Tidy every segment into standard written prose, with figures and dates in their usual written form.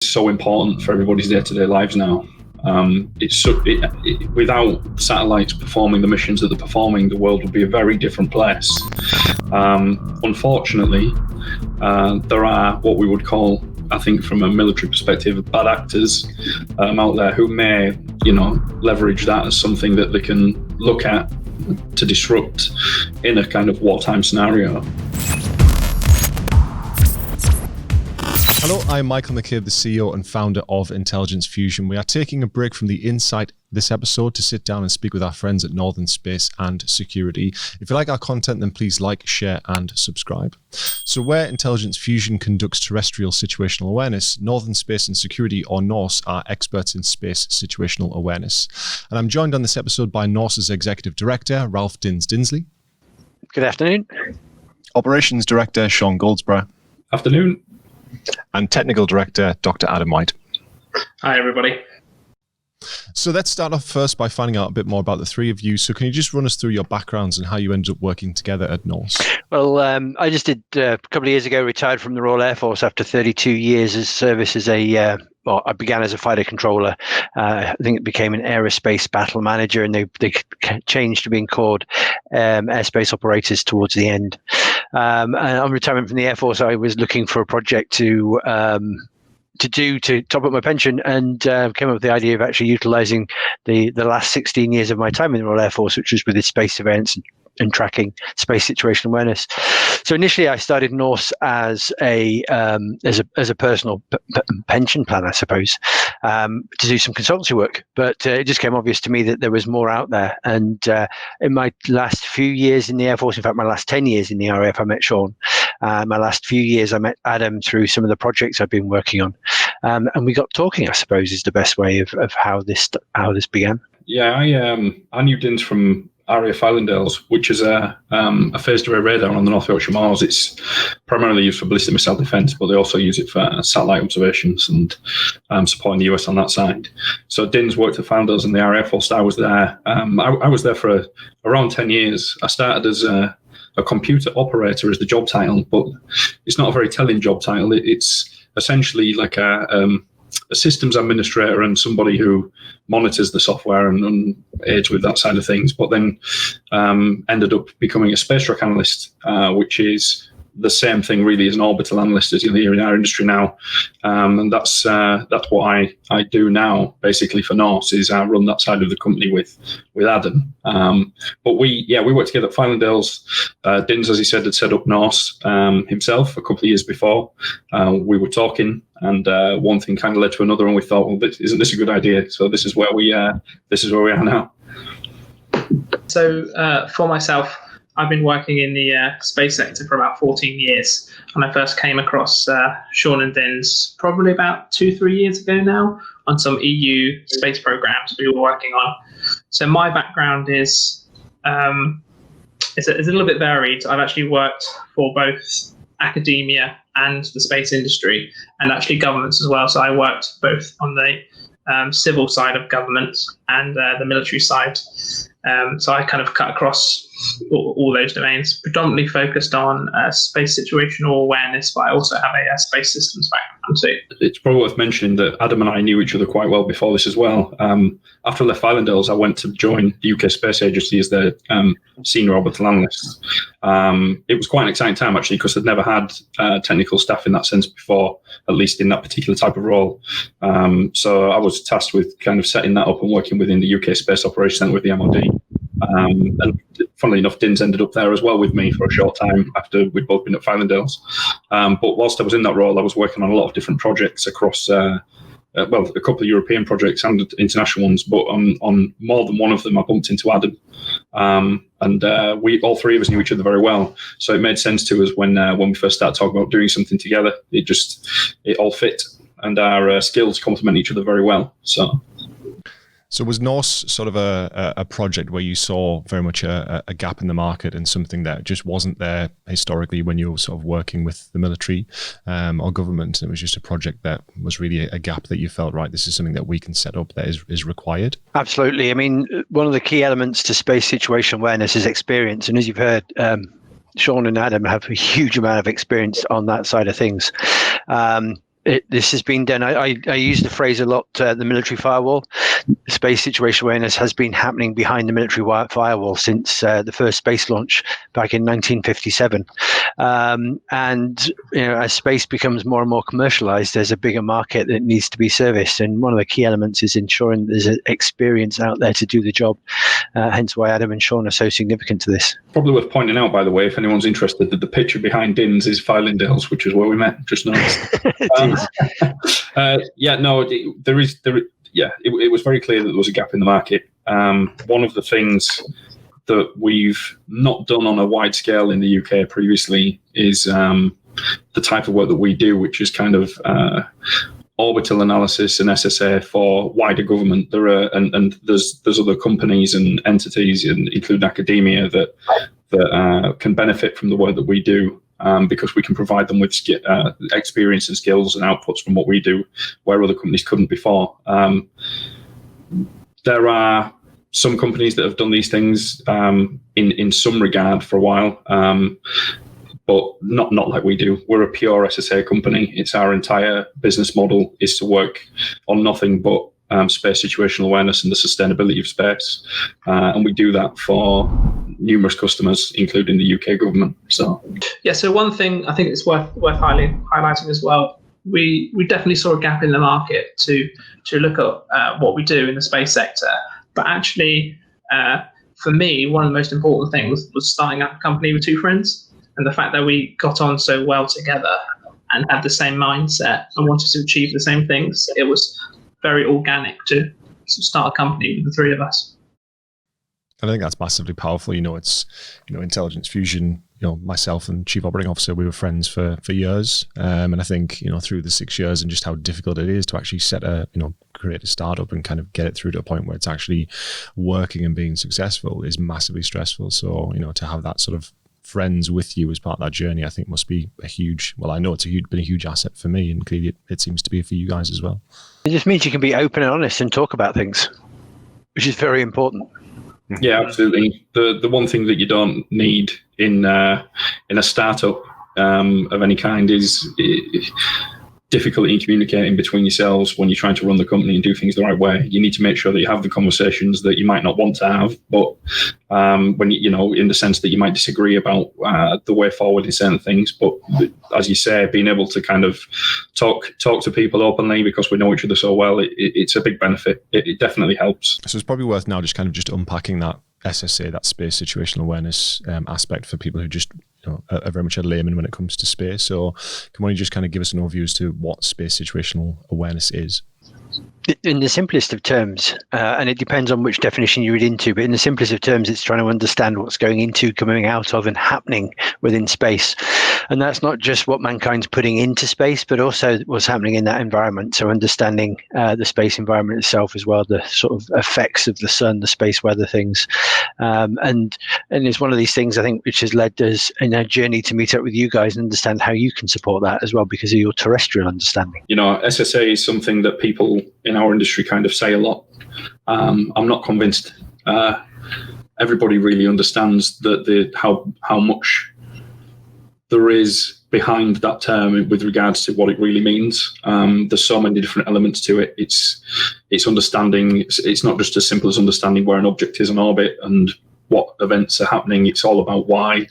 so important for everybody's day-to-day lives now. Without satellites performing the missions that they're performing, the world would be a very different place. Unfortunately, there are what we would call, I think from a military perspective, bad actors out there who may, leverage that as something that they can look at to disrupt in a kind of wartime scenario. Hello, I'm Michael McCabe, the CEO and founder of Intelligence Fusion. We are taking a break from the Insight this episode to sit down and speak with our friends at Northern Space and Security. If you like our content, then please like, share, and subscribe. So where Intelligence Fusion conducts terrestrial situational awareness, Northern Space and Security, or NORSE, are experts in space situational awareness. And I'm joined on this episode by NORSE's Executive Director, Ralph Dinsley. Good afternoon. Operations Director, Sean Goldsborough. Afternoon. And Technical Director, Dr. Adam White. Hi, everybody. So let's start off first by finding out a bit more about the three of you. So can you just run us through your backgrounds and how you ended up working together at NORSE? Well, I just did, a couple of years ago, retired from the Royal Air Force after 32 years of service as I began as a fighter controller. I think it became an aerospace battle manager, and they changed to being called airspace operators towards the end. And on retirement from the Air Force, I was looking for a project to top up my pension, and came up with the idea of actually utilizing the last 16 years of my time in the Royal Air Force, which was with the space surveillance and tracking space situational awareness. So initially, I started NORSE as a personal pension plan, I suppose, to do some consultancy work. But it just became obvious to me that there was more out there. And in my last few years in the Air Force, in fact, my last 10 years in the RAF, I met Sean. My last few years, I met Adam through some of the projects I've been working on, and we got talking, I suppose, is the best way of how this began. Yeah, I knew Dins from RAF Islandales, which is a phased array radar on the North Yorkshire Moors. It's primarily used for ballistic missile defence, but they also use it for satellite observations and supporting the US on that side. So Dins worked at Founders in the RAF whilst I was there. I was there for around 10 years. I started as a computer operator as the job title, but it's not a very telling job title. It's essentially like a systems administrator and somebody who monitors the software and aids with that side of things, but then ended up becoming a space track analyst, which is the same thing really as an orbital analyst as you hear in our industry now. And that's what I do now basically for NORSE, is I run that side of the company with Adam. But we worked together at Filendales. Dins, as he said, had set up NORSE himself a couple of years before. We were talking, and one thing kind of led to another, and we thought, well, isn't this a good idea? So this is where we are now. So for myself, I've been working in the space sector for about 14 years, and I first came across Sean and Dins probably about 2-3 years ago now on some EU space programs we were working on. So my background is a little bit varied. I've actually worked for both academia and the space industry, and actually governments as well. So I worked both on the civil side of government and the military side. So I kind of cut across all those domains, predominantly focused on space situational awareness, but I also have a space systems background too. It's probably worth mentioning that Adam and I knew each other quite well before this as well. After I left Islandales, I went to join the UK Space Agency as their senior orbital analyst. It was quite an exciting time actually, because I'd never had technical staff in that sense before, at least in that particular type of role. So I was tasked with kind of setting that up and working within the UK Space Operations Centre with the MOD. And funnily enough, Dins ended up there as well with me for a short time after we'd both been at Filendales. But whilst I was in that role, I was working on a lot of different projects across, a couple of European projects and international ones. But on more than one of them, I bumped into Adam. And we all three of us knew each other very well. So it made sense to us when we first started talking about doing something together. It all fit, and our skills complement each other very well. So was NORSE sort of a project where you saw very much a gap in the market and something that just wasn't there historically when you were sort of working with the military or government? It was just a project that was really a gap that you felt, right, this is something that we can set up that is required? Absolutely. I mean, one of the key elements to space situational awareness is experience. And as you've heard, Sean and Adam have a huge amount of experience on that side of things. this has been done. I use the phrase a lot, the military firewall. Space situational awareness has been happening behind the military firewall since the first space launch back in 1957. And as space becomes more and more commercialized, there's a bigger market that needs to be serviced. And one of the key elements is ensuring there's an experience out there to do the job. Hence why Adam and Sean are so significant to this. Probably worth pointing out, by the way, if anyone's interested, that the picture behind Dins is Filingdales, which is where we met. Just noticed. It was very clear that there was a gap in the market. One of the things that we've not done on a wide scale in the UK previously is the type of work that we do, which is kind of orbital analysis and SSA for wider government. There are and there's other companies and entities, including academia, that can benefit from the work that we do. Because we can provide them with experience and skills and outputs from what we do, where other companies couldn't before. There are some companies that have done these things in some regard for a while, but not like we do. We're a pure SSA company. It's our entire business model is to work on nothing but space situational awareness and the sustainability of space. And we do that for numerous customers, including the UK government. So one thing I think it's worth highlighting as well, we definitely saw a gap in the market to look at what we do in the space sector. But actually, for me, one of the most important things was starting up a company with two friends, and the fact that we got on so well together and had the same mindset and wanted to achieve the same things. It was very organic to start a company with the three of us. And I think that's massively powerful. It's, Intelligence Fusion, myself and Chief Operating Officer, we were friends for years. And I think, through the 6 years and just how difficult it is to actually create a startup and kind of get it through to a point where it's actually working and being successful is massively stressful. So, to have that sort of friends with you as part of that journey, I think must be I know it's been a huge asset for me, and clearly it seems to be for you guys as well. It just means you can be open and honest and talk about things, which is very important. Yeah, absolutely. The one thing that you don't need in a startup of any kind is difficulty in communicating between yourselves when you're trying to run the company and do things the right way. You need to make sure that you have the conversations that you might not want to have, but when in the sense that you might disagree about the way forward in certain things. But as you say, being able to kind of talk to people openly because we know each other so well, it's a big benefit. It definitely helps. So it's probably worth now just unpacking that SSA, that space situational awareness aspect for people who just are very much a layman when it comes to space. So can you just kind of give us an overview as to what space situational awareness is? In the simplest of terms, and it depends on which definition you read into, but in the simplest of terms, it's trying to understand what's going into, coming out of, and happening within space. And that's not just what mankind's putting into space, but also what's happening in that environment. So understanding the space environment itself as well, the sort of effects of the sun, the space weather things. And it's one of these things, I think, which has led us in our journey to meet up with you guys and understand how you can support that as well because of your terrestrial understanding. SSA is something that people in our industry kind of say a lot. I'm not convinced everybody really understands that how much there is behind that term with regards to what it really means. There's so many different elements to it. It's understanding. It's not just as simple as understanding where an object is in orbit and what events are happening. It's all about why.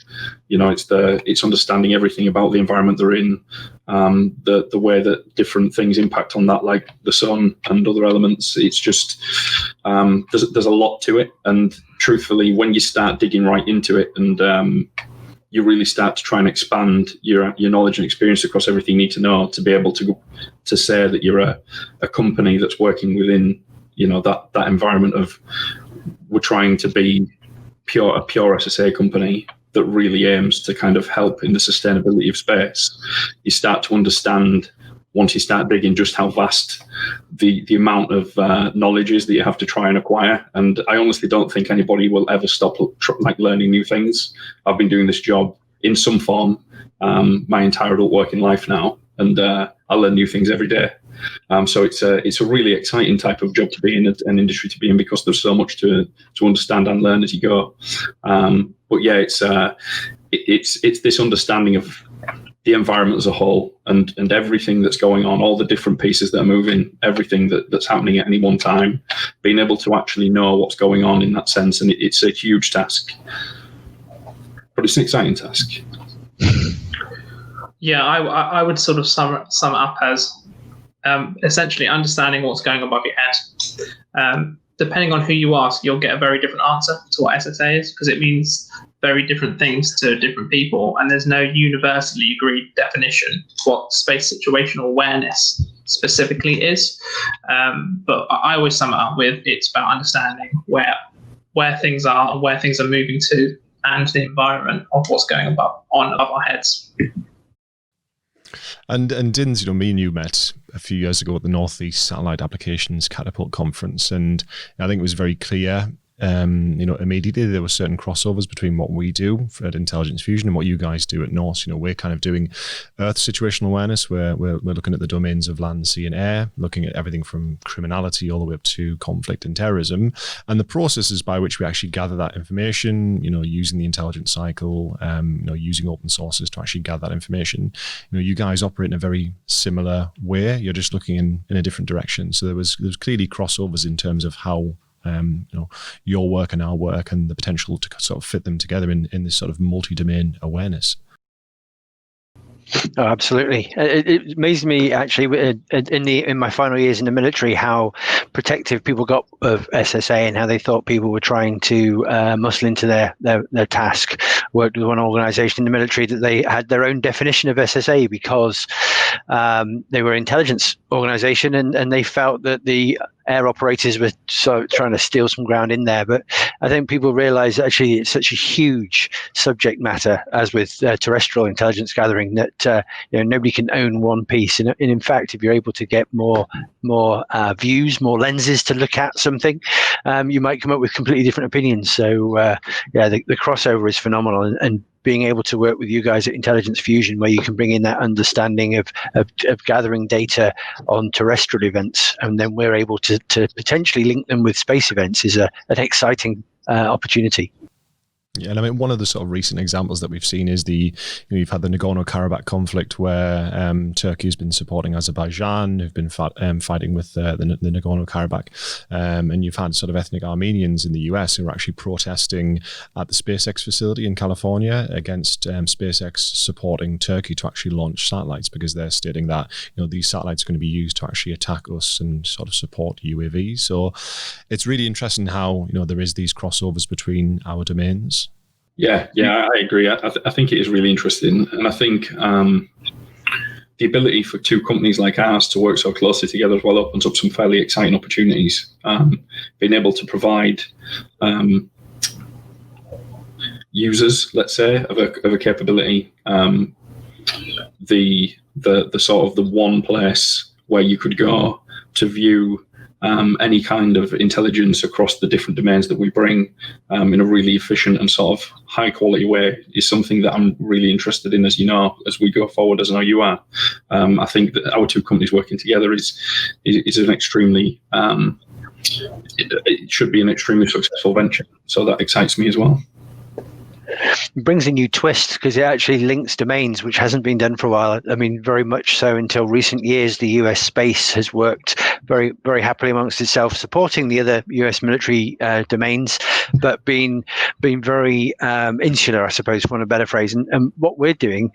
It's understanding everything about the environment they're in, the way that different things impact on that, like the sun and other elements. It's just there's a lot to it, and truthfully, when you start digging right into it and you really start to try and expand your knowledge and experience across everything you need to know to be able to say that you're a company that's working within that environment of we're trying to be a pure SSA company that really aims to kind of help in the sustainability of space. You start to understand, once you start digging, just how vast the amount of knowledge is that you have to try and acquire. And I honestly don't think anybody will ever stop learning new things. I've been doing this job in some form my entire adult working life now, and I learn new things every day. So it's a really exciting type of job to be in, an industry to be in, because there's so much to understand and learn as you go. But yeah, it's this understanding of the environment as a whole, and everything that's going on, all the different pieces that are moving, everything that's happening at any one time, being able to actually know what's going on in that sense. And it's a huge task, but it's an exciting task. Yeah, I would sort of sum it up as essentially understanding what's going above your head. Depending on who you ask, you'll get a very different answer to what SSA is, because it means very different things to different people, and there's no universally agreed definition what space situational awareness specifically is. But I always sum it up with, it's about understanding where things are and where things are moving to, and the environment of what's going above our heads. And Dins, me and you met a few years ago at the Northeast Satellite Applications Catapult Conference, and I think it was very clear, immediately there were certain crossovers between what we do at Intelligence Fusion and what you guys do at Norse. We're kind of doing Earth situational awareness, where we're looking at the domains of land, sea, and air, looking at everything from criminality all the way up to conflict and terrorism, and the processes by which we actually gather that information. Using the intelligence cycle, using open sources to actually gather that information. You guys operate in a very similar way. You're just looking in a different direction. So there was clearly crossovers in terms of how your work and our work, and the potential to sort of fit them together in this sort of multi-domain awareness. Oh, absolutely. It amazed me actually in my final years in the military how protective people got of SSA, and how they thought people were trying to muscle into their task. Worked with one organisation in the military that they had their own definition of SSA because they were an intelligence organisation, and they felt that the air operators were sort of trying to steal some ground in there. But I think people realise actually it's such a huge subject matter, as with terrestrial intelligence gathering, that nobody can own one piece. And in fact, if you're able to get more views, more lenses to look at something, you might come up with completely different opinions. So the crossover is phenomenal, and being able to work with you guys at Intelligence Fusion, where you can bring in that understanding of gathering data on terrestrial events, and then we're able to potentially link them with space events, is an exciting opportunity. Yeah, and I mean, one of the sort of recent examples that we've seen is you've had the Nagorno-Karabakh conflict, where Turkey has been supporting Azerbaijan, who've been fighting with the Nagorno-Karabakh, and you've had sort of ethnic Armenians in the US who are actually protesting at the SpaceX facility in California against SpaceX supporting Turkey to actually launch satellites, because they're stating that these satellites are going to be used to actually attack us and sort of support UAVs. So it's really interesting how there is these crossovers between our domains. Yeah, I agree. I think it is really interesting, and I think the ability for two companies like ours to work so closely together as well opens up some fairly exciting opportunities. Being able to provide users, let's say, of a capability, the sort of the one place where you could go to view any kind of intelligence across the different domains that we bring in a really efficient and sort of high quality way is something that I'm really interested in, as we go forward, as I know you are. I think that our two companies working together is an extremely, it should be an extremely successful venture. So that excites me as well. It brings a new twist, because it actually links domains, which hasn't been done for a while. I mean, very much so until recent years. The US space has worked very, very happily amongst itself, supporting the other US military domains, but being very insular, I suppose, for a better phrase. And what we're doing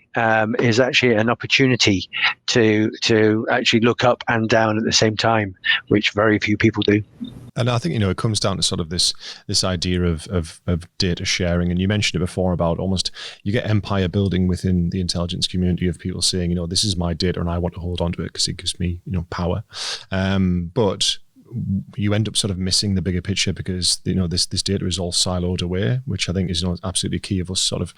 is actually an opportunity to actually look up and down at the same time, which very few people do. And I think, it comes down to sort of this idea of data sharing. And you mentioned it before about almost you get empire building within the intelligence community of people saying, this is my data and I want to hold on to it because it gives me, power. But you end up sort of missing the bigger picture, because this data is all siloed away, which I think is absolutely key of us sort of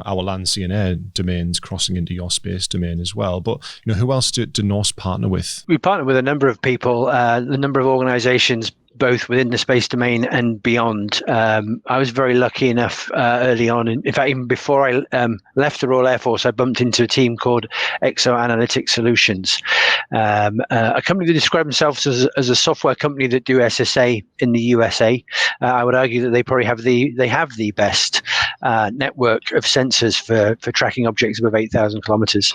our land, sea and air domains crossing into your space domain as well. But who else do Norse partner with? We partner with a number of people, a number of organizations, both within the space domain and beyond. I was very lucky enough early on, in fact, even before I left the Royal Air Force, I bumped into a team called Exoanalytic Solutions, a company that describe themselves as a software company that do SSA in the USA. I would argue that they probably have the best network of sensors for tracking objects above 8,000 kilometers.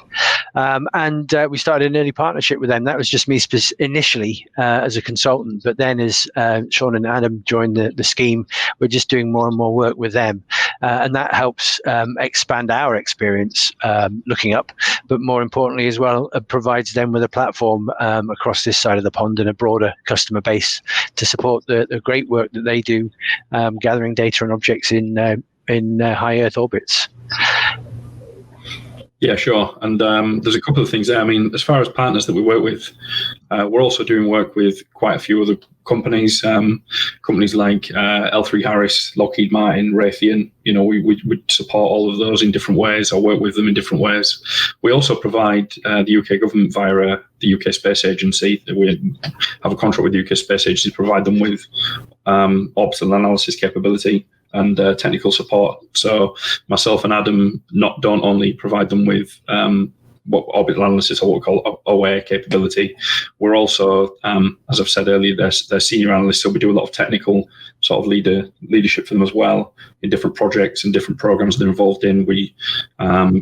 And we started an early partnership with them. That was just me initially as a consultant, but then as Sean and Adam joined the scheme, we're just doing more and more work with them. And that helps expand our experience looking up, but more importantly as well, provides them with a platform across this side of the pond and a broader customer base to support the great work that they do gathering data and objects in high Earth orbits. Yeah, sure. And there's a couple of things there. I mean, as far as partners that we work with, we're also doing work with quite a few other companies, companies like L3 Harris, Lockheed Martin, Raytheon. You know, we support all of those in different ways or work with them in different ways. We also provide the UK government via the UK Space Agency. We have a contract with the UK Space Agency to provide them with orbital analysis capability and technical support. So myself and Adam don't only provide them with what orbital analysis or what we call OA capability. We're also, as I've said earlier, they're senior analysts, so we do a lot of technical sort of leadership for them as well in different projects and different programs they're involved in. We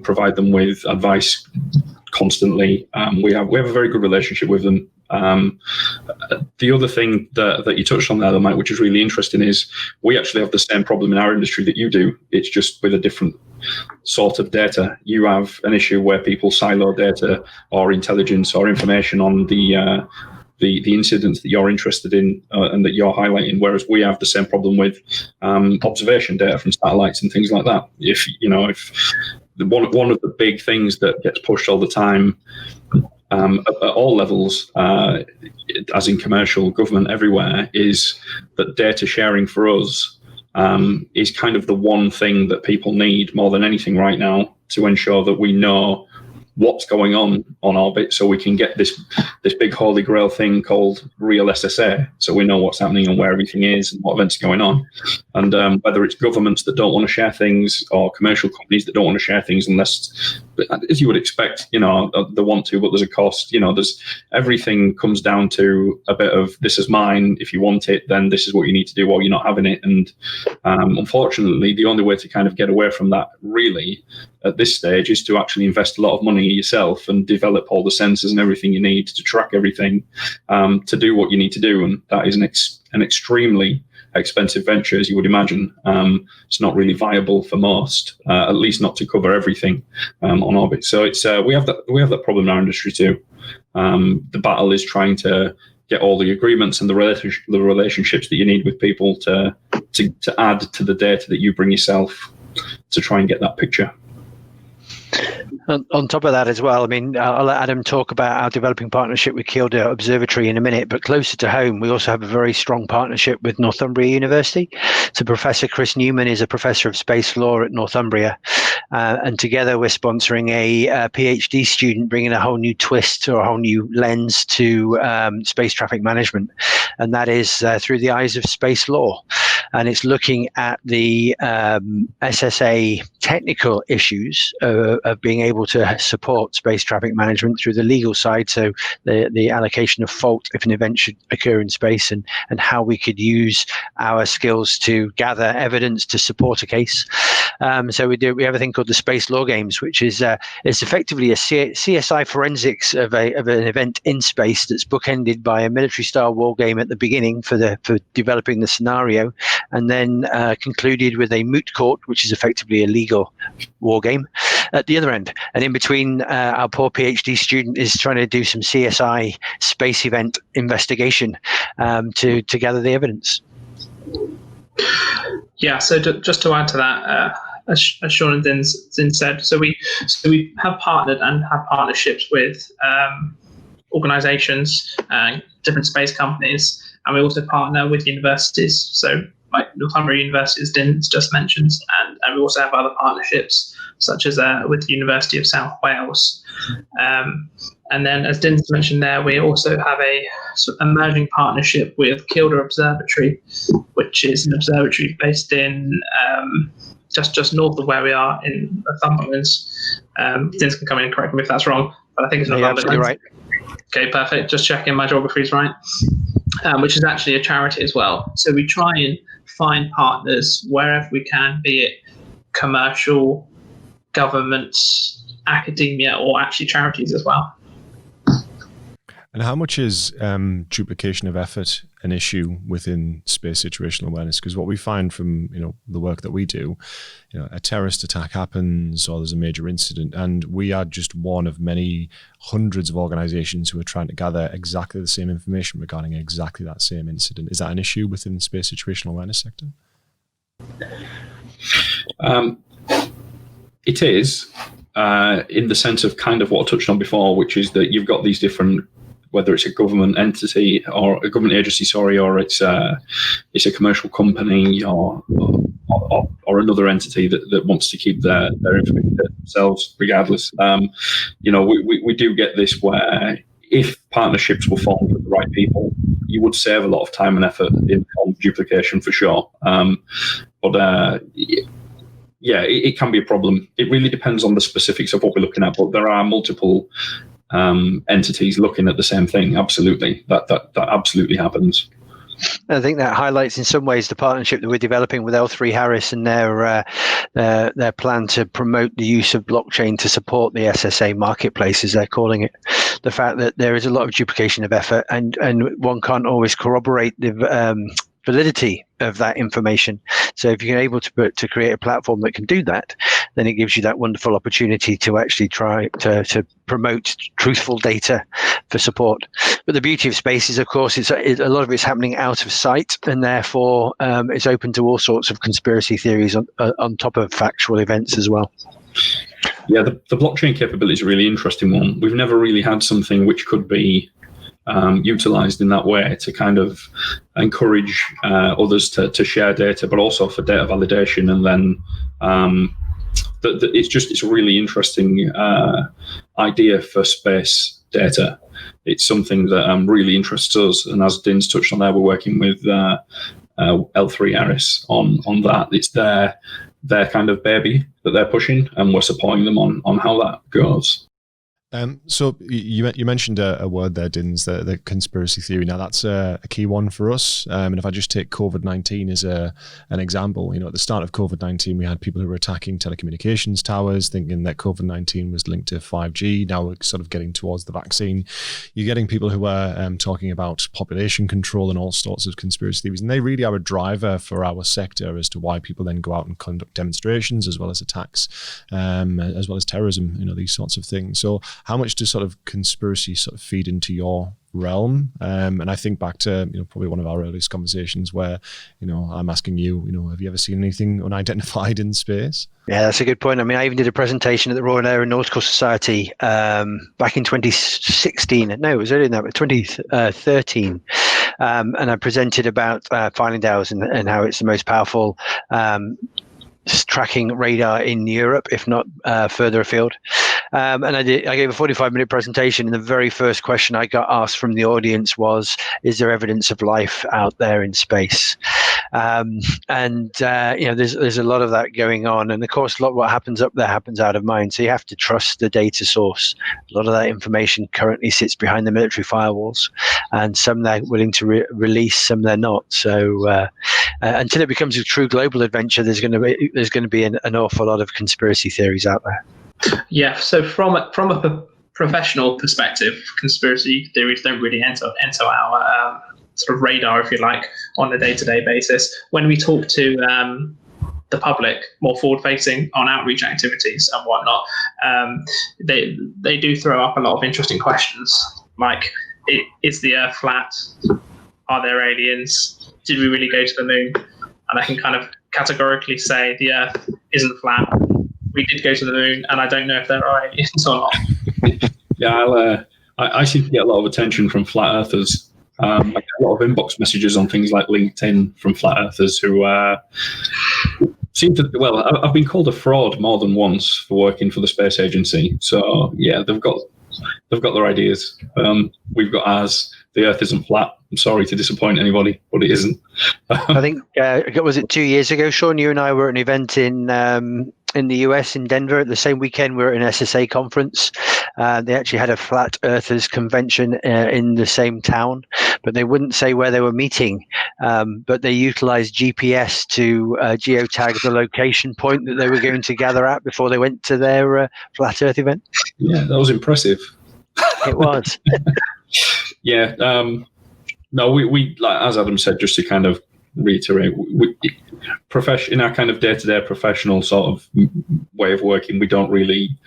provide them with advice constantly. We have a very good relationship with them. The other thing that you touched on there, Mike, which is really interesting, is we actually have the same problem in our industry that you do. It's just with a different sort of data. You have an issue where people silo data or intelligence or information on the incidents that you're interested in and that you're highlighting, whereas we have the same problem with observation data from satellites and things like that. If one of the big things that gets pushed all the time at all levels, as in commercial, government, everywhere, is that data sharing for us is kind of the one thing that people need more than anything right now to ensure that we know what's going on orbit, so we can get this big holy grail thing called real SSA, so we know what's happening and where everything is and what events are going on. And whether it's governments that don't want to share things or commercial companies that don't want to share things unless, as you would expect, they want to, but there's a cost. There's everything comes down to a bit of, this is mine. If you want it, then this is what you need to do while you're not having it. And unfortunately, the only way to kind of get away from that really at this stage is to actually invest a lot of money yourself and develop all the sensors and everything you need to track everything, to do what you need to do. And that is an extremely expensive venture, as you would imagine. It's not really viable for most, at least not to cover everything on orbit. So it's we have that problem in our industry too. The battle is trying to get all the agreements and the relationships that you need with people to add to the data that you bring yourself to try and get that picture. On top of that as well, I mean, I'll let Adam talk about our developing partnership with Kielder Observatory in a minute, but closer to home, we also have a very strong partnership with Northumbria University. So Professor Chris Newman is a professor of space law at Northumbria, and together we're sponsoring a PhD student, bringing a whole new twist or a whole new lens to space traffic management, and that is through the eyes of space law. And it's looking at the SSA technical issues of being able to support space traffic management through the legal side, so the allocation of fault if an event should occur in space, and how we could use our skills to gather evidence to support a case. So we have a thing called the Space Law Games, which is it's effectively a CSI forensics of an event in space that's bookended by a military-style war game at the beginning for developing the scenario, and then concluded with a moot court, which is effectively a legal war game at the other end. And in between, our poor PhD student is trying to do some CSI space event investigation to gather the evidence. Yeah, so just to add to that, as Sean and Din said, so we have partnered and have partnerships with organizations, different space companies, and we also partner with universities. So like Northumbria University, as Din's just mentioned, and we also have other partnerships, such as with the University of South Wales. And then, as Din's mentioned there, we also have a sort of emerging partnership with Kielder Observatory, which is an observatory based in just north of where we are in Northumberland. Din can come in and correct me if that's wrong, but I think it's Northumberland. Absolutely right. Okay, perfect. Just checking my geography is right. Which is actually a charity as well. So we try and find partners wherever we can, be it commercial, governments, academia, or actually charities as well. And how much is duplication of effort an issue within space situational awareness? Because what we find from the work that we do, a terrorist attack happens or there's a major incident, and we are just one of many hundreds of organizations who are trying to gather exactly the same information regarding exactly that same incident. Is that an issue within the space situational awareness sector? It is, in the sense of kind of what I touched on before, which is that you've got these different, whether it's a government entity or a government agency, or it's a commercial company or another entity that wants to keep their information themselves, regardless. We do get this where if partnerships were formed with the right people, you would save a lot of time and effort in duplication for sure. It can be a problem. It really depends on the specifics of what we're looking at, but there are multiple entities looking at the same thing. Absolutely, that absolutely happens. I think that highlights in some ways the partnership that we're developing with L3Harris and their plan to promote the use of blockchain to support the SSA marketplace, as they're calling it. The fact that there is a lot of duplication of effort and one can't always corroborate the validity of that information. So if you're able to create a platform that can do that, then it gives you that wonderful opportunity to actually try to promote truthful data for support. But the beauty of space is, of course, a lot of it's happening out of sight, and therefore it's open to all sorts of conspiracy theories on top of factual events as well. Yeah, the blockchain capability is a really interesting one. We've never really had something which could be utilized in that way to kind of encourage others to share data, but also for data validation. And then it's a really interesting idea for space data. It's something that really interests us. And as Din's touched on there, we're working with L3Harris on that. It's their kind of baby that they're pushing, and we're supporting them on how that goes. So you mentioned a word there, Dins, the conspiracy theory. Now that's a key one for us. And if I just take COVID-19 as an example, at the start of COVID-19, we had people who were attacking telecommunications towers, thinking that COVID-19 was linked to 5G. Now we're sort of getting towards the vaccine. You're getting people who are talking about population control and all sorts of conspiracy theories, and they really are a driver for our sector as to why people then go out and conduct demonstrations as well as attacks, as well as terrorism. These sorts of things. So how much does sort of conspiracy sort of feed into your realm? And I think back to probably one of our earliest conversations where I'm asking you, have you ever seen anything unidentified in space? Yeah, that's a good point. I mean, I even did a presentation at the Royal Aeronautical Society back in 2016. No, it was earlier than that, 2013. And I presented about filing dowels and how it's the most powerful tracking radar in Europe, if not further afield. And I gave a 45-minute presentation, and the very first question I got asked from the audience was, is there evidence of life out there in space? There's a lot of that going on. And of course, a lot of what happens up there happens out of mind. So you have to trust the data source. A lot of that information currently sits behind the military firewalls, and some they're willing to release, some they're not. So until it becomes a true global adventure, there's going to be an awful lot of conspiracy theories out there. Yeah. So from a professional perspective, conspiracy theories don't really enter our sort of radar, if you like, on a day-to-day basis. When we talk to the public, more forward-facing on outreach activities and whatnot, they do throw up a lot of interesting questions, like, is the Earth flat? Are there aliens? Did we really go to the moon? And I can kind of categorically say the Earth isn't flat. We did go to the moon, and I don't know if there are aliens or not. Yeah, I seem to get a lot of attention from flat earthers. I get a lot of inbox messages on things like LinkedIn from flat earthers who seem to. Well, I've been called a fraud more than once for working for the space agency. So yeah, they've got their ideas. We've got ours. The Earth isn't flat. I'm sorry to disappoint anybody, but it isn't. I think was it 2 years ago, Sean? You and I were at an event in the US, in Denver. The same weekend, we were at an SSA conference. They actually had a Flat Earthers convention in the same town, but they wouldn't say where they were meeting. but they utilized GPS to geotag the location point that they were going to gather at before they went to their Flat Earth event. Yeah, that was impressive. It was. Yeah. No, we like, as Adam said, just to kind of reiterate, in our kind of day-to-day professional sort of way of working, we don't really,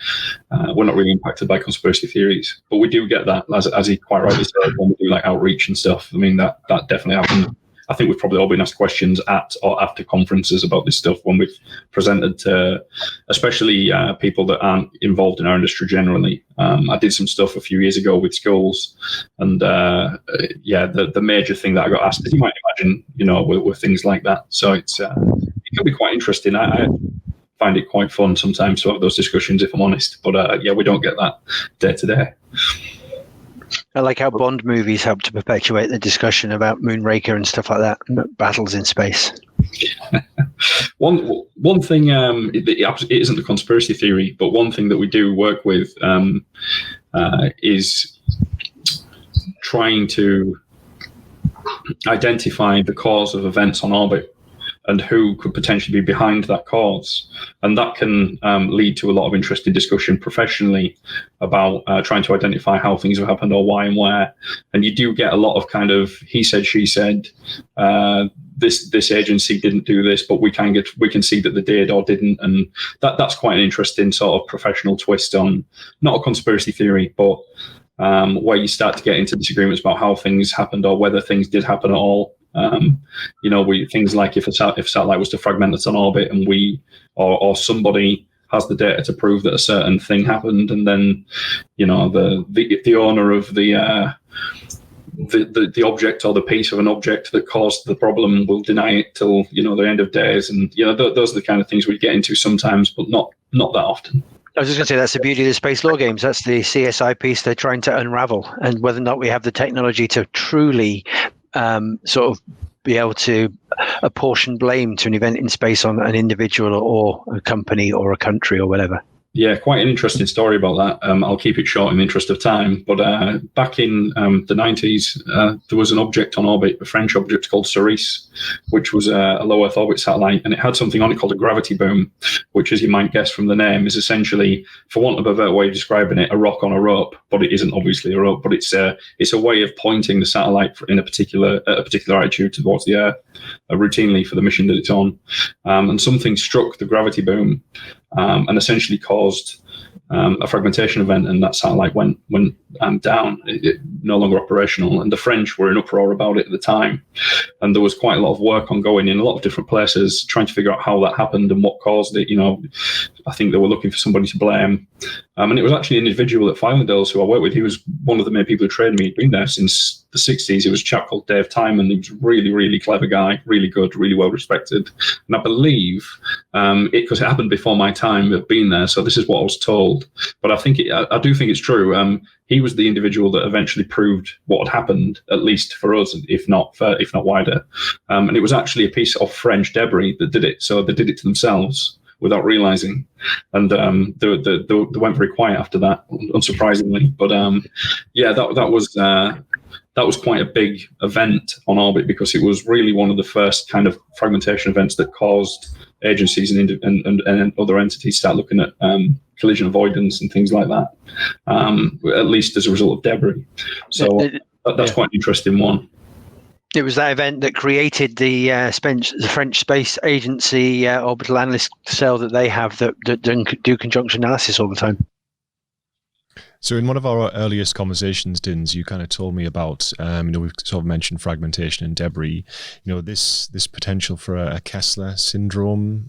we're not really impacted by conspiracy theories, but we do get that, as he quite rightly said, when we do like outreach and stuff. I mean, that definitely happened. I think we've probably all been asked questions at or after conferences about this stuff when we've presented to, especially people that aren't involved in our industry generally. I did some stuff a few years ago with schools, and the major thing that I got asked is, you might imagine, with things like that. So it can be quite interesting. I find it quite fun sometimes to have those discussions, if I'm honest. But we don't get that day to day. I like how Bond movies help to perpetuate the discussion about Moonraker and stuff like that, battles in space. One thing, it isn't a conspiracy theory, but one thing that we do work with is trying to identify the cause of events on orbit and who could potentially be behind that cause. And that can lead to a lot of interesting discussion professionally about trying to identify how things have happened or why and where. And you do get a lot of kind of he said, she said, this agency didn't do this, but we can see that they did or didn't. And that's quite an interesting sort of professional twist on, not a conspiracy theory, but where you start to get into disagreements about how things happened or whether things did happen at all. Things like if a satellite was to fragment us on orbit and or somebody has the data to prove that a certain thing happened, and then the owner of the object or the piece of an object that caused the problem will deny it till the end of days, and those are the kind of things we get into sometimes, but not that often. I was just going to say that's the beauty of the space law games. That's the CSI piece they're trying to unravel, and whether or not we have the technology to truly sort of be able to apportion blame to an event in space on an individual or a company or a country or whatever. Yeah, quite an interesting story about that. I'll keep it short in the interest of time. But back in the 90s, there was an object on orbit, a French object called Cerise, which was a low Earth orbit satellite. And it had something on it called a gravity boom, which, as you might guess from the name, is essentially, for want of a better way of describing it, a rock on a rope. But it isn't obviously a rope, but it's a way of pointing the satellite in a particular attitude towards the Earth, routinely for the mission that it's on. And something struck the gravity boom and essentially caused a fragmentation event, and that satellite went down, no longer operational. And the French were in uproar about it at the time. And there was quite a lot of work ongoing in a lot of different places trying to figure out how that happened and what caused it. I think they were looking for somebody to blame. And it was actually an individual at Filendales who I worked with. He was one of the main people who trained me. He'd been there since the 60s. It was a chap called Dave Timon. He was a really, really clever guy, really good, really well respected. And I believe, because it happened before my time of being there, so this is what I was told. But I do think it's true. He was the individual that eventually proved what had happened, at least for us, if not wider. And it was actually a piece of French debris that did it. So they did it to themselves without realizing. And they went very quiet after that, unsurprisingly. But that was quite a big event on orbit, because it was really one of the first kind of fragmentation events that caused agencies and other entities start looking at collision avoidance and things like that, at least as a result of debris. So that's quite an interesting one. It was that event that created the French Space Agency orbital analyst cell that they have that do conjunction analysis all the time. So in one of our earliest conversations, Dins, you kind of told me about, we've sort of mentioned fragmentation and debris, this potential for a Kessler syndrome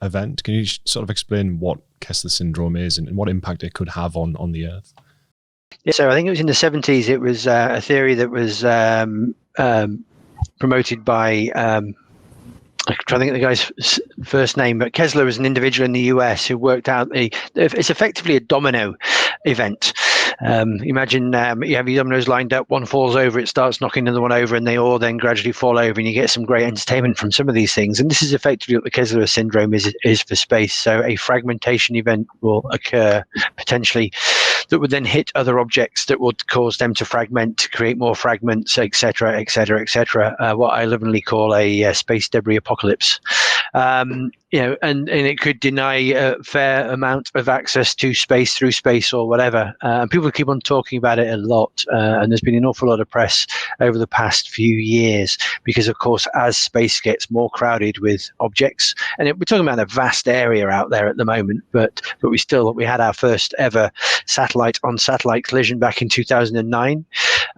event. Can you sort of explain what Kessler syndrome is and what impact it could have on the Earth? Yeah, so I think it was in the 70s. It was a theory that was promoted by, I'm trying to think of the guy's first name, but Kessler was an individual in the US who worked out it's effectively a domino event. Imagine you have your dominoes lined up, one falls over, it starts knocking another one over, and they all then gradually fall over, and you get some great entertainment from some of these things. And this is effectively what the Kessler syndrome is for space. So a fragmentation event will occur potentially that would then hit other objects that would cause them to fragment, to create more fragments, etc., etc., etc. What I lovingly call a space debris apocalypse. And it could deny a fair amount of access to space through space or whatever. And people keep on talking about it a lot. And there's been an awful lot of press over the past few years because, of course, as space gets more crowded with objects, and we're talking about a vast area out there at the moment, but we had our first ever satellite-on-satellite collision back in 2009.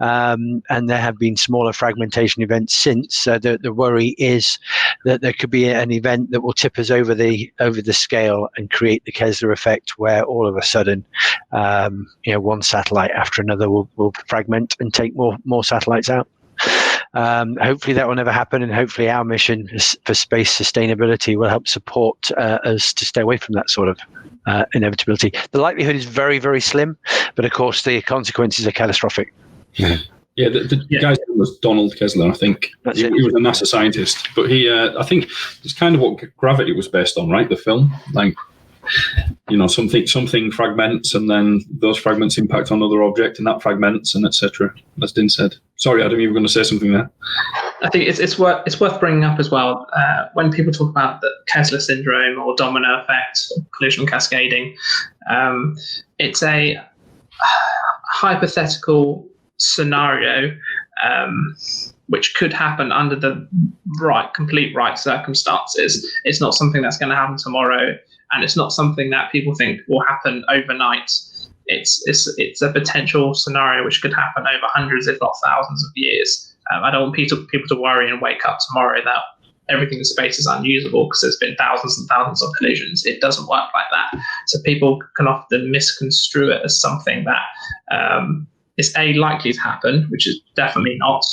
And there have been smaller fragmentation events since. The worry is that there could be an event that will tip us over the scale and create the Kessler effect, where all of a sudden, one satellite after another will fragment and take more satellites out. Hopefully that will never happen, and hopefully our mission for space sustainability will help support us to stay away from that sort of inevitability. The likelihood is very, very slim, but of course the consequences are catastrophic. Yeah, the guy's name was Donald Kessler, I think. He was a NASA scientist, but I think it's kind of what Gravity was based on, right? The film, like, something fragments, and then those fragments impact on other object, and that fragments, and etc. As Din said. Sorry, Adam, you were going to say something there. I think it's worth bringing up as well when people talk about the Kessler syndrome or domino effect, or collision cascading. It's a hypothetical scenario which could happen under the complete right circumstances. It's not something that's going to happen tomorrow, and it's not something that people think will happen overnight. It's a potential scenario which could happen over hundreds, if not thousands of years. I don't want people to worry and wake up tomorrow that everything in space is unusable because there's been thousands and thousands of collisions. It doesn't work like that. So people can often misconstrue it as something that is A, likely to happen, which is definitely not,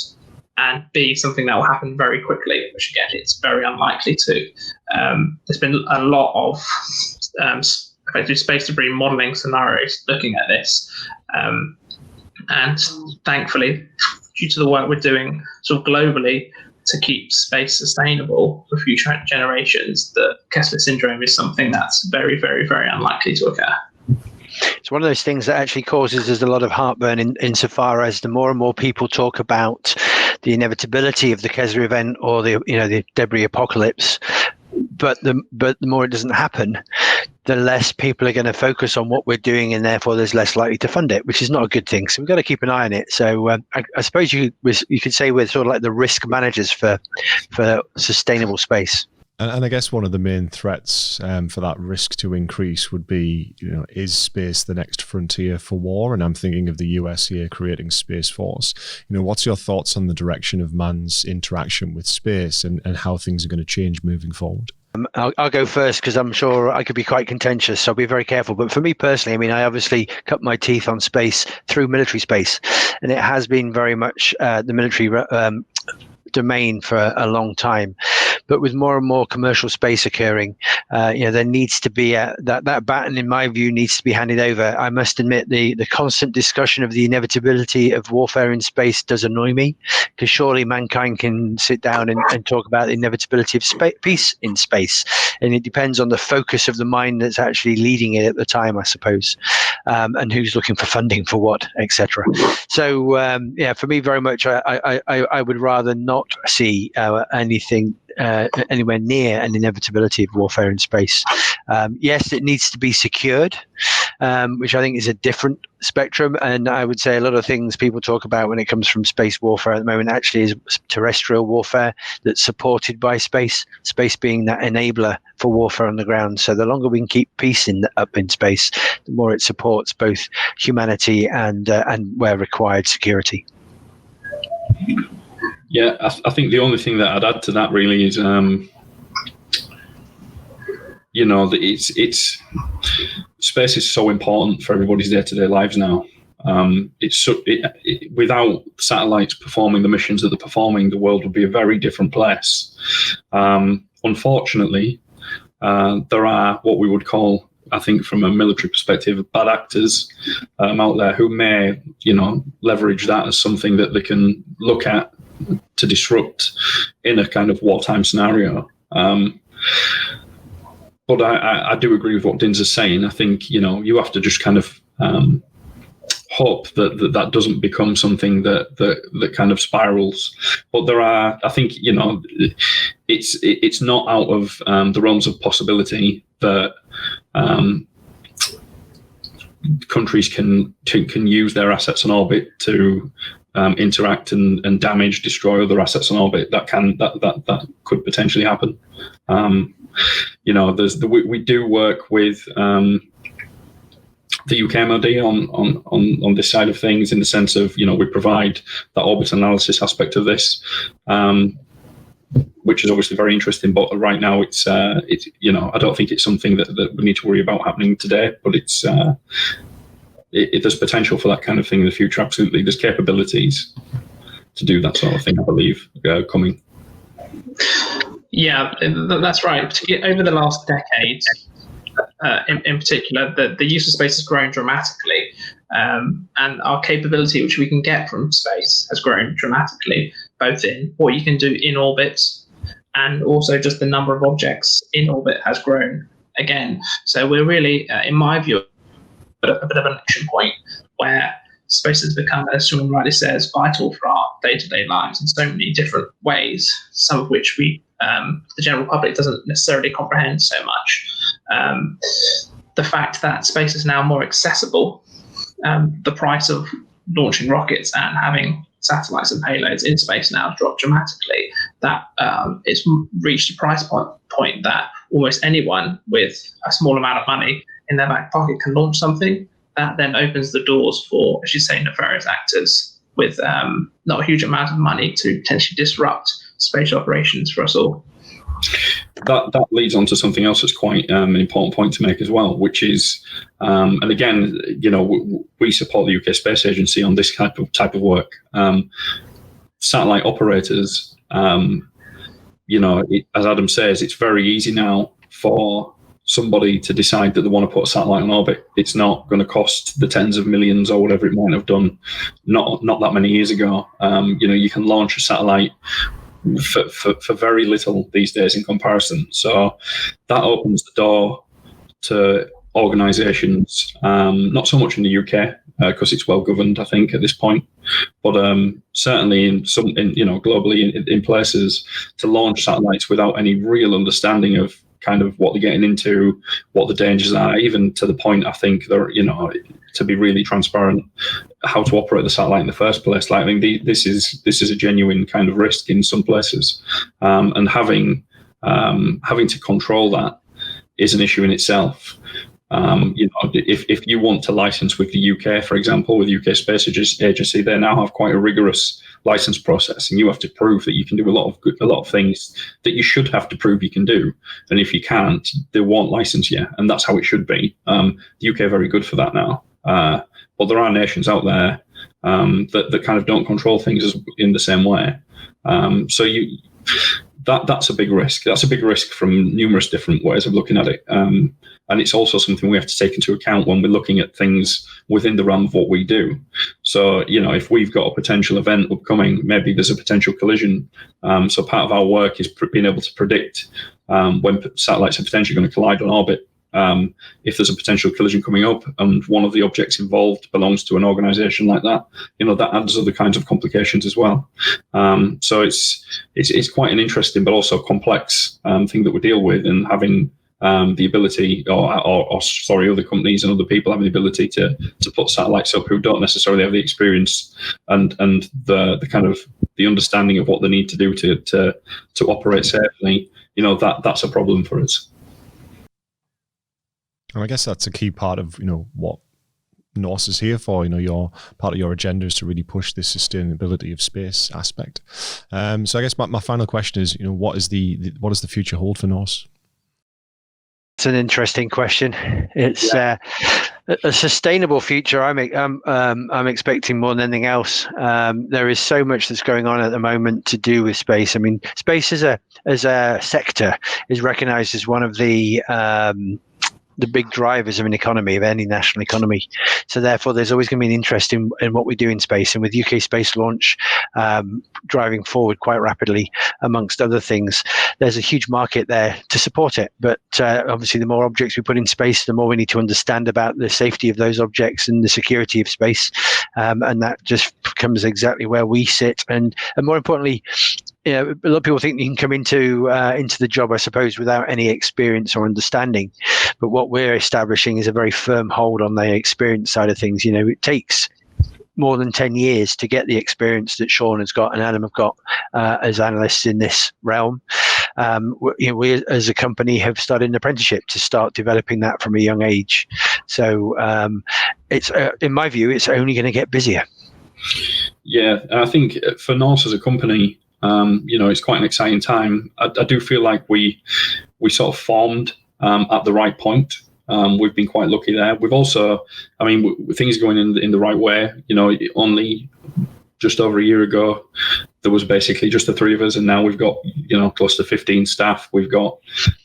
and B, something that will happen very quickly, which again, it's very unlikely to. There's been a lot of effectively space debris modeling scenarios looking at this. And thankfully, due to the work we're doing sort of globally to keep space sustainable for future generations, the Kessler syndrome is something that's very, very, very unlikely to occur. It's one of those things that actually causes us a lot of heartburn insofar as the more and more people talk about the inevitability of the Kessler event or the debris apocalypse, but the more it doesn't happen, the less people are going to focus on what we're doing, and therefore there's less likely to fund it, which is not a good thing. So we've got to keep an eye on it. So I suppose you could say we're sort of like the risk managers for sustainable space. And I guess one of the main threats for that risk to increase would be, is space the next frontier for war? And I'm thinking of the US here creating Space Force. What's your thoughts on the direction of man's interaction with space and how things are going to change moving forward? I'll go first because I'm sure I could be quite contentious, so I'll be very careful. But for me personally, I obviously cut my teeth on space through military space, and it has been very much the military domain for a long time. But with more and more commercial space occurring, there needs to be that baton, in my view, needs to be handed over. I must admit, the constant discussion of the inevitability of warfare in space does annoy me, because surely mankind can sit down and talk about the inevitability of peace in space. And it depends on the focus of the mind that's actually leading it at the time, I suppose, and who's looking for funding for what, etc. So, for me, very much, I would rather not see anything anywhere near an inevitability of warfare in space. Yes, it needs to be secured, which I think is a different spectrum. And I would say a lot of things people talk about when it comes from space warfare at the moment actually is terrestrial warfare that's supported by space being that enabler for warfare on the ground. So the longer we can keep peace up in space, the more it supports both humanity and where required, security. Yeah, I think the only thing that I'd add to that really is, it's space is so important for everybody's day-to-day lives now. Without satellites performing the missions that they're performing, the world would be a very different place. Unfortunately, there are what we would call, I think, from a military perspective, bad actors out there who may, leverage that as something that they can look at to disrupt in a kind of wartime scenario. But I do agree with what Dins is saying. I think, you have to just kind of hope that doesn't become something that kind of spirals. But there are, I think, it's not out of the realms of possibility that countries can use their assets on orbit to interact and damage, destroy other assets on orbit. That could potentially happen. We do work with the UK MOD on this side of things, in the sense of, we provide that orbit analysis aspect of this, which is obviously very interesting. But right now, it's I don't think it's something that we need to worry about happening today. But there's potential for that kind of thing in the future. Absolutely, there's capabilities to do that sort of thing, I believe, coming. Yeah, that's right. Particularly over the last decade, in particular, the use of space has grown dramatically, and our capability, which we can get from space, has grown dramatically, both in what you can do in orbit, and also just the number of objects in orbit has grown again. So we're really, in my view, at a bit of an action point where space has become, as Sean rightly says, vital for our day-to-day lives in so many different ways, some of which the general public doesn't necessarily comprehend so much. The fact that space is now more accessible, the price of launching rockets and having satellites and payloads in space now dropped dramatically, that it's reached a price point that almost anyone with a small amount of money in their back pocket can launch something. That then opens the doors for, as you say, nefarious actors with not a huge amount of money to potentially disrupt space operations for us all. That leads on to something else that's quite an important point to make as well, which is, and again, we support the UK Space Agency on this type of work. Satellite operators, as Adam says, it's very easy now for somebody to decide that they want to put a satellite on orbit. It's not going to cost the tens of millions or whatever it might have done not that many years ago. You can launch a satellite for very little these days in comparison. So that opens the door to organisations, not so much in the UK because it's well governed, I think, at this point, but certainly globally in places, to launch satellites without any real understanding of kind of what they're getting into, what the dangers are, even to the point, I think, to be really transparent, how to operate the satellite in the first place. Like, I mean, this is a genuine kind of risk in some places, and having to control that is an issue in itself. If you want to license with the UK, for example, with the UK Space Agency, they now have quite a rigorous license process, and you have to prove that you can do a lot of things that you should have to prove you can do. And if you can't, they won't license you, and that's how it should be. The UK are very good for that now, but there are nations out there that kind of don't control things in the same way. That's a big risk. That's a big risk from numerous different ways of looking at it. And it's also something we have to take into account when we're looking at things within the realm of what we do. So, if we've got a potential event upcoming, maybe there's a potential collision. So part of our work is being able to predict when satellites are potentially going to collide on orbit. If there's a potential collision coming up and one of the objects involved belongs to an organization like that, that adds other kinds of complications as well. So it's quite an interesting but also complex thing that we deal with, and having the ability, or other companies and other people have the ability to put satellites up who don't necessarily have the experience and the kind of the understanding of what they need to do to operate safely. That's a problem for us. And I guess that's a key part of what NORSE is here for. Your part of your agenda is to really push this sustainability of space aspect. So I guess my final question is, what does the future hold for NORSE? It's an interesting question. It's a sustainable future. I'm expecting more than anything else. There is so much that's going on at the moment to do with space. I mean, space as a sector is recognized as one of the the big drivers of an economy, of any national economy. So therefore, there's always going to be an interest in what we do in space. And with UK space launch driving forward quite rapidly, amongst other things, there's a huge market there to support it. But obviously, the more objects we put in space, the more we need to understand about the safety of those objects and the security of space. And that just becomes exactly where we sit. And more importantly, a lot of people think you can come into the job, I suppose, without any experience or understanding. But what we're establishing is a very firm hold on the experience side of things. It takes more than 10 years to get the experience that Sean has got and Adam have got as analysts in this realm. We as a company have started an apprenticeship to start developing that from a young age. So it's in my view, it's only going to get busier. Yeah, and I think for Norse as a company, it's quite an exciting time. I do feel like we sort of formed at the right point. We've been quite lucky there. We've also, things are going in the right way. Only just over a year ago, there was basically just the three of us, and now we've got close to 15 staff. We've got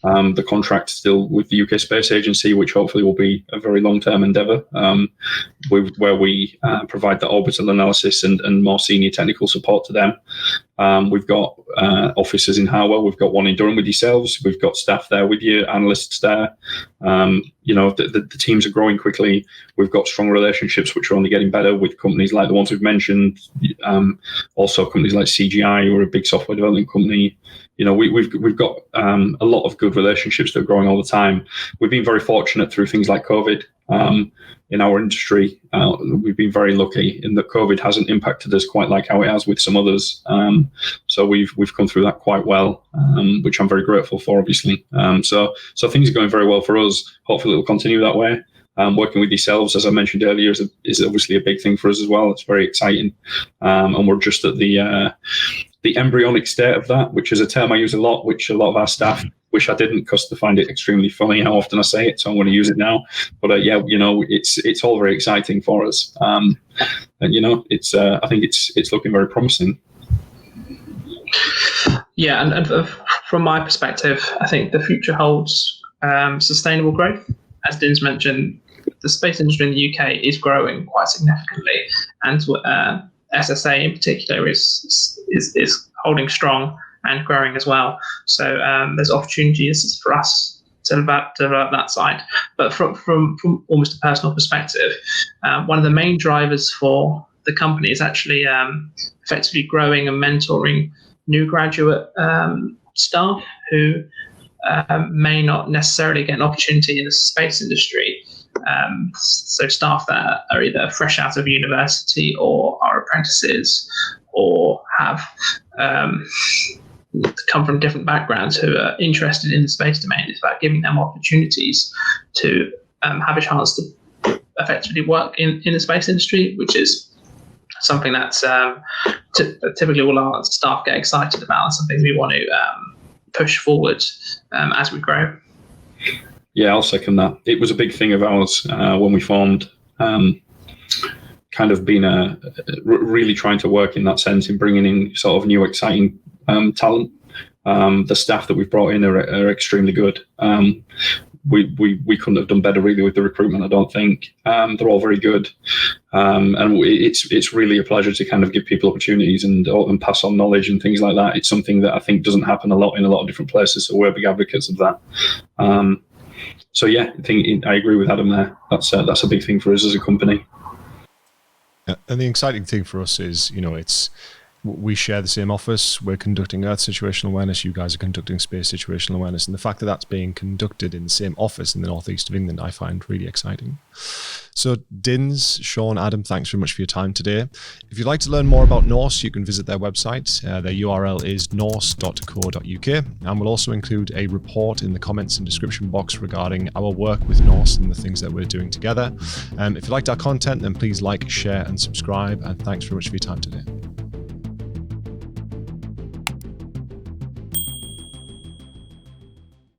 the contract still with the UK Space Agency, which hopefully will be a very long-term endeavour, where we provide the orbital analysis and more senior technical support to them. We've got offices in Harwell. We've got one in Durham with yourselves. We've got staff there with you, analysts there. The teams are growing quickly. We've got strong relationships, which are only getting better with companies like the ones we've mentioned. Also companies like CGI, who are a big software development company. We've got a lot of good relationships that are growing all the time. We've been very fortunate through things like COVID in our industry. We've been very lucky in that COVID hasn't impacted us quite like how it has with some others. So we've come through that quite well, which I'm very grateful for, obviously. So things are going very well for us. Hopefully it will continue that way. Working with yourselves, as I mentioned earlier, is obviously a big thing for us as well. It's very exciting. And we're just at the embryonic state of that, which is a term I use a lot, which a lot of our staff wish I didn't, because they find it extremely funny how often I say it. So I'm going to use it now. But it's all very exciting for us. And it's I think it's looking very promising. Yeah, and from my perspective, I think the future holds sustainable growth. As Din's mentioned, the space industry in the UK is growing quite significantly, and SSA in particular is holding strong and growing as well. So there's opportunities for us to develop that side. But from almost a personal perspective, one of the main drivers for the company is actually effectively growing and mentoring new graduate staff who may not necessarily get an opportunity in the space industry. So staff that are either fresh out of university or are apprentices or have come from different backgrounds who are interested in the space domain. It's about giving them opportunities to have a chance to effectively work in the space industry, which is something that's typically all our staff get excited about, and something we want to push forward as we grow. Yeah, I'll second that. It was a big thing of ours when we formed, kind of been really trying to work in that sense, in bringing in sort of new, exciting talent. The staff that we've brought in are extremely good. We couldn't have done better really with the recruitment, I don't think. They're all very good. And it's really a pleasure to kind of give people opportunities and pass on knowledge and things like that. It's something that I think doesn't happen a lot in a lot of different places, so we're big advocates of that. So yeah, I agree with Adam there. That's a big thing for us as a company. Yeah, and the exciting thing for us is, we share the same office. We're conducting Earth situational awareness. You guys are conducting space situational awareness. And the fact that that's being conducted in the same office in the northeast of England, I find really exciting. So Dins, Sean, Adam, thanks very much for your time today. If you'd like to learn more about Norse, you can visit their website. Their URL is norse.co.uk. And we'll also include a report in the comments and description box regarding our work with Norse and the things that we're doing together. If you liked our content, then please like, share, and subscribe. And thanks very much for your time today.